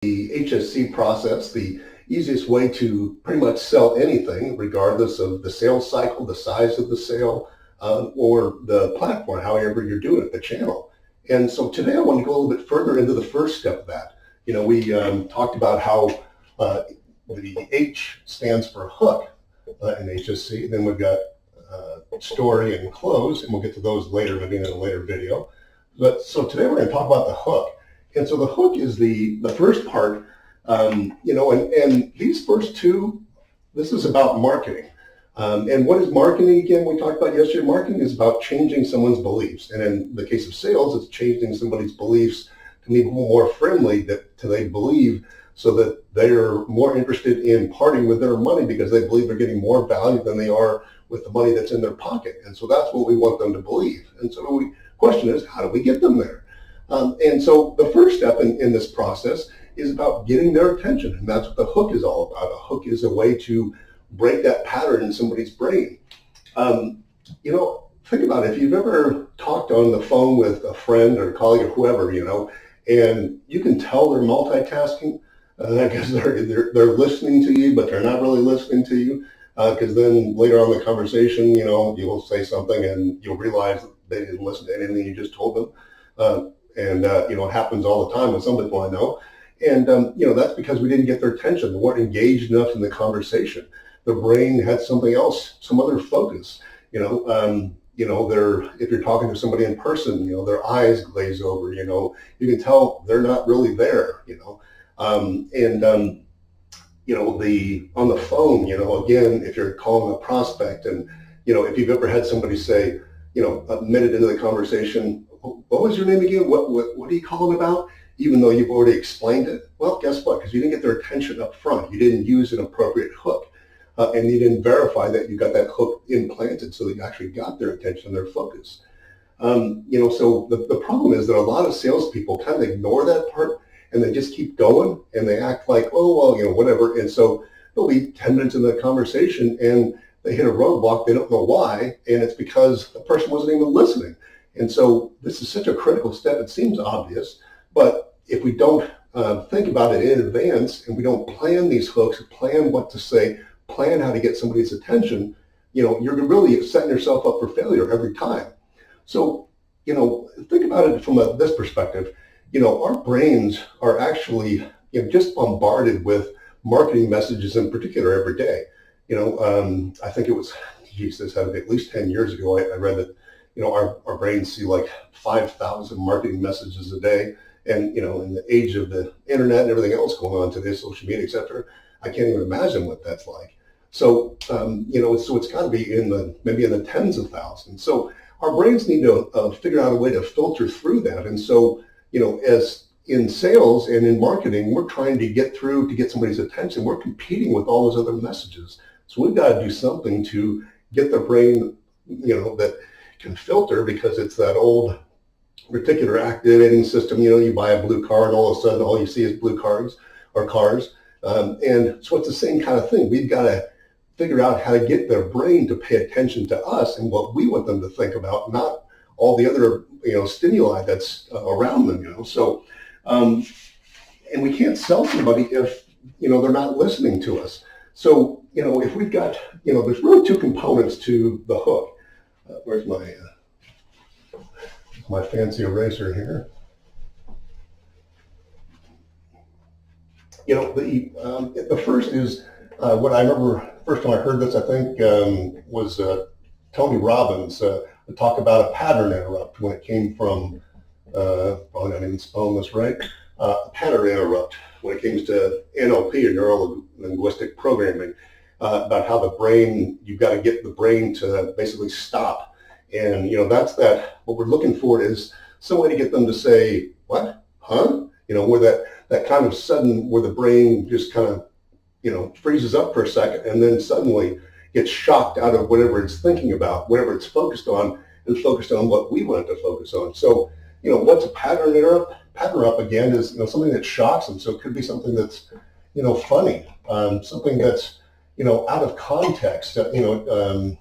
the HSC process, the easiest way to pretty much sell anything, regardless of the sales cycle, the size of the sale, or the platform, however you're doing it, the channel. And so today I want to go a little bit further into the first step of that. We talked about how the H stands for hook in HSC. Then we've got story and close, and we'll get to those later, maybe in a later video. But so today we're going to talk about the hook. And so the hook is the first part, and these first two, this is about marketing. And what is marketing again? We talked about yesterday. Marketing is about changing someone's beliefs. And in the case of sales, it's changing somebody's beliefs to be more friendly, that they believe, so that they're more interested in parting with their money because they believe they're getting more value than they are with the money that's in their pocket. And so that's what we want them to believe. And so the question is, how do we get them there? And so the first step in this process is about getting their attention. And that's what the hook is all about. A hook is a way to break that pattern in somebody's brain. Think about it. If you've ever talked on the phone with a friend or a colleague or whoever, and you can tell they're multitasking because they're listening to you, but they're not really listening to you. Because then later on in the conversation, you'll say something and you'll realize they didn't listen to anything you just told them. It happens all the time with some people I know. And, that's because we didn't get their attention. They weren't engaged enough in the conversation. Their brain had something else, some other focus. If you're talking to somebody in person, their eyes glaze over, you can tell they're not really there, on the phone, again, if you're calling a prospect and, if you've ever had somebody say, a minute into the conversation, what was your name again? What are you calling about? Even though you've already explained it. Well, guess what? Because you didn't get their attention up front. You didn't use an appropriate hook. And you didn't verify that you got that hook implanted so that you actually got their attention and their focus. So the problem is that a lot of salespeople kind of ignore that part and they just keep going and they act like, oh, well, whatever. And so they'll be 10 minutes into the conversation and they hit a roadblock. They don't know why. And it's because the person wasn't even listening. And so this is such a critical step. It seems obvious, but if we don't think about it in advance and we don't plan these hooks, plan what to say, plan how to get somebody's attention, you're really setting yourself up for failure every time. So, think about it from this perspective. Our brains are actually just bombarded with marketing messages in particular every day. I think it was, this had to be at least 10 years ago, I read that, our brains see like 5,000 marketing messages a day. And, in the age of the internet and everything else going on today, social media, et cetera, I can't even imagine what that's like. So, so it's got to be maybe in the tens of thousands. So our brains need to figure out a way to filter through that. And so, as in sales and in marketing, we're trying to get through to get somebody's attention. We're competing with all those other messages. So we've got to do something to get their brain, that can filter, because it's that old reticular activating system. You buy a blue car and all of a sudden all you see is blue cars or cars. And so it's the same kind of thing. We've got to figure out how to get their brain to pay attention to us and what we want them to think about, not all the other, stimuli that's around them, So, and we can't sell somebody if, they're not listening to us. So, if we've got, there's really two components to the hook. Where's my fancy eraser here? The first is what I remember first time I heard this, I think, was Tony Robbins talk about a pattern interrupt when it came from, probably not even spelling this right, a pattern interrupt when it comes to NLP, or neuro-linguistic programming, about how the brain, you've got to get the brain to basically stop. And, that's what we're looking for is some way to get them to say, what, huh? Where that kind of sudden, where the brain just kind of, freezes up for a second and then suddenly gets shocked out of whatever it's thinking about, whatever it's focused on, and focused on what we want it to focus on. So, what's a pattern interrupt? Pattern interrupt, again, is, something that shocks them. So it could be something that's, funny, something that's, out of context, doesn't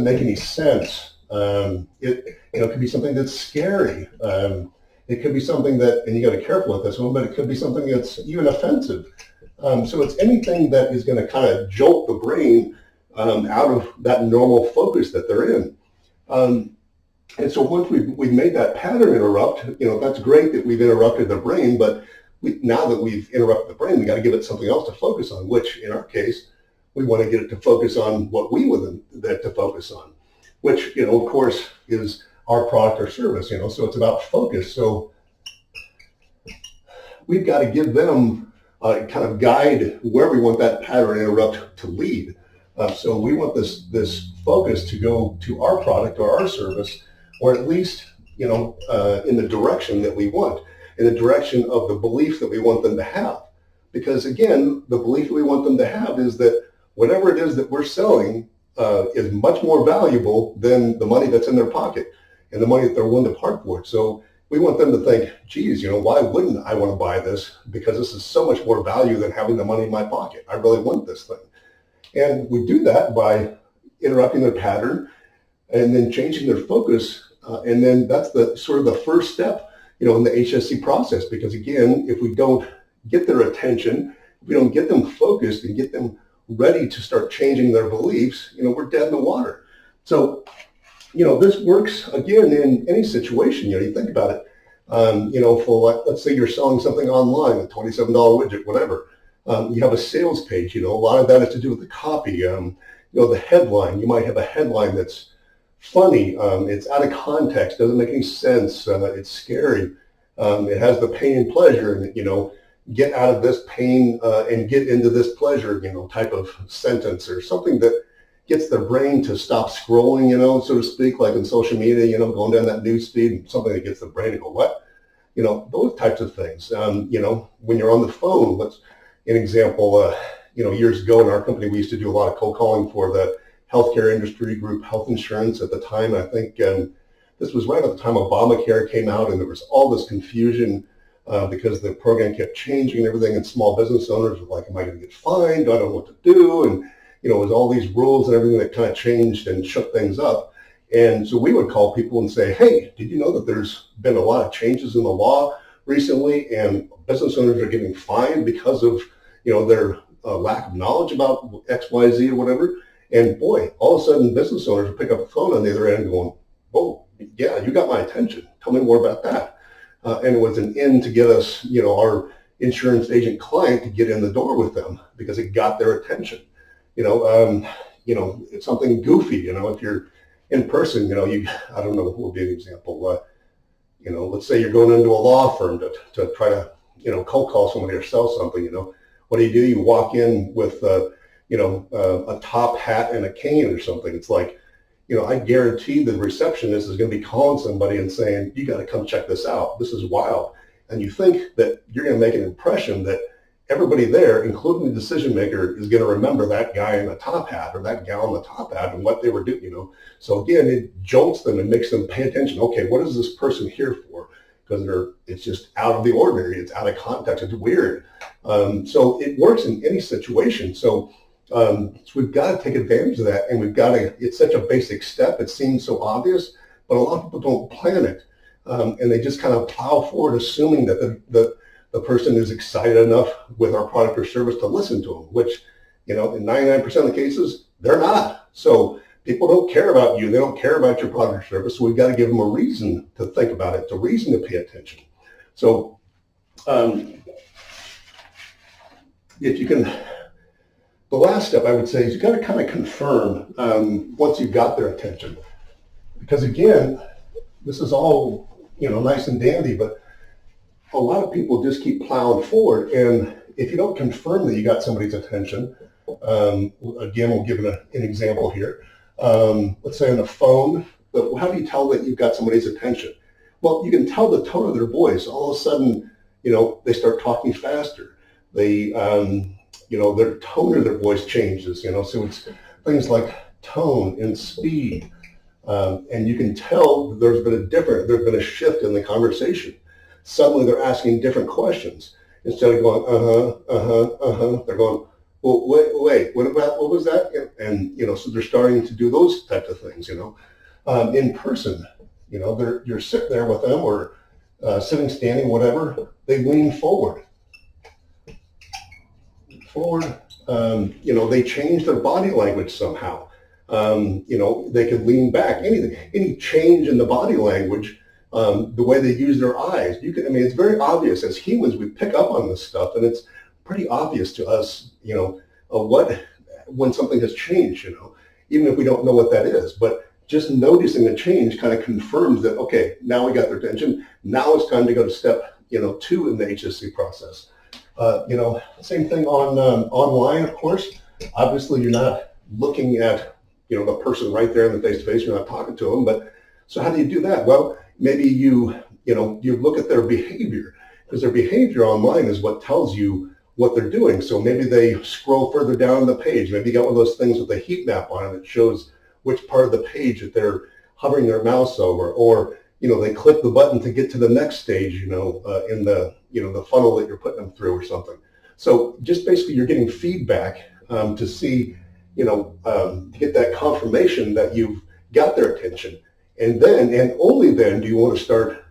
make any sense. It could be something that's scary. It could be something that, and you got to be careful with this one, but it could be something that's even offensive. So it's anything that is going to kind of jolt the brain out of that normal focus that they're in. And so once we've made that pattern interrupt, that's great that we've interrupted the brain, but now that we've interrupted the brain, we got to give it something else to focus on, which in our case, we want to get it to focus on what we want it to focus on, which, of course, is our product or service, so it's about focus. So we've got to give them kind of guide where we want that pattern interrupt to lead. So we want this focus to go to our product or our service, or at least, in the direction that we want, in the direction of the belief that we want them to have. Because again, the belief that we want them to have is that whatever it is that we're selling is much more valuable than the money that's in their pocket and the money that they're willing to part for it. So we want them to think, geez, why wouldn't I want to buy this? Because this is so much more value than having the money in my pocket. I really want this thing. And we do that by interrupting their pattern and then changing their focus. And then that's the sort of the first step, in the HSC process. Because again, if we don't get their attention, if we don't get them focused and get them ready to start changing their beliefs, we're dead in the water. So, this works again in any situation. You think about it. For let's say you're selling something online, a $27 widget, whatever. You have a sales page. A lot of that has to do with the copy. The headline. You might have a headline that's funny. It's out of context. Doesn't make any sense. It's scary. It has the pain and pleasure, and get out of this pain and get into this pleasure, type of sentence or something that gets their brain to stop scrolling, so to speak, like in social media, going down that news feed, something that gets the brain to go, what? Those types of things. When you're on the phone, let's, an example, years ago in our company, we used to do a lot of cold calling for the healthcare industry, group health insurance at the time. I think this was right at the time Obamacare came out, and there was all this confusion because the program kept changing and everything, and small business owners were like, am I going to get fined? I don't know what to do. And, it was all these rules and everything that kind of changed and shook things up. And so we would call people and say, hey, did you know that there's been a lot of changes in the law recently, and business owners are getting fined because of, their lack of knowledge about X, Y, Z or whatever? And boy, all of a sudden business owners would pick up the phone on the other end going, oh, yeah, you got my attention. Tell me more about that. And it was an in to get us, our insurance agent client to get in the door with them because it got their attention. It's something goofy, if you're in person, I don't know, what would be an example. Let's say you're going into a law firm to try to, cold call somebody or sell something, what do? You walk in with, a top hat and a cane or something. It's like, I guarantee the receptionist is going to be calling somebody and saying, you got to come check this out. This is wild. And you think that you're going to make an impression that everybody there, including the decision maker, is going to remember that guy in the top hat or that gal in the top hat and what they were doing, So again, it jolts them and makes them pay attention. Okay, what is this person here for? Because it's just out of the ordinary. It's out of context. It's weird. So it works in any situation. So we've got to take advantage of that, and it's such a basic step. It seems so obvious, but a lot of people don't plan it. And they just kind of plow forward assuming that the person is excited enough with our product or service to listen to them, which, in 99% of the cases, they're not. So people don't care about you. They don't care about your product or service. So we've got to give them a reason to think about it, a reason to pay attention. So if you can, the last step I would say is you've got to kind of confirm once you've got their attention. Because again, this is all, nice and dandy, but a lot of people just keep plowing forward, and if you don't confirm that you got somebody's attention, again, we'll give an example here. Let's say on the phone, but how do you tell that you've got somebody's attention? Well, you can tell the tone of their voice. All of a sudden, they start talking faster. They, their tone of their voice changes. So it's things like tone and speed, and you can tell there's been a shift in the conversation. Suddenly they're asking different questions. Instead of going, they're going, well, wait, what was that? And, so they're starting to do those types of things, in person, you're sitting there with them, or, sitting, standing, whatever, they lean forward. They change their body language somehow. They could lean back. Any change in the body language, the way they use their eyes, it's very obvious. As humans, we pick up on this stuff, and it's pretty obvious to us, when something has changed, even if we don't know what that is. But just noticing the change kind of confirms that, okay, now we got their attention. Now it's time to go to step, 2 in the HSC process. Same thing on online, of course. Obviously, you're not looking at, the person right there in the face-to-face. You're not talking to them. But so how do you do that? Well, maybe you look at their behavior, because their behavior online is what tells you what they're doing. So maybe they scroll further down the page. Maybe you got one of those things with a heat map on it that shows which part of the page that they're hovering their mouse over, or they click the button to get to the next stage, in the funnel that you're putting them through or something. So just basically you're getting feedback to see, to get that confirmation that you've got their attention. And then, and only then, do you want to start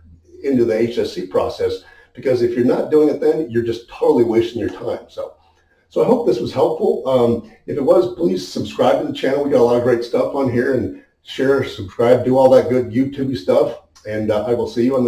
into the HSC process, because if you're not doing it then, you're just totally wasting your time. So I hope this was helpful. If it was, please subscribe to the channel. We got a lot of great stuff on here, and share, subscribe, do all that good YouTube stuff. And I will see you on the next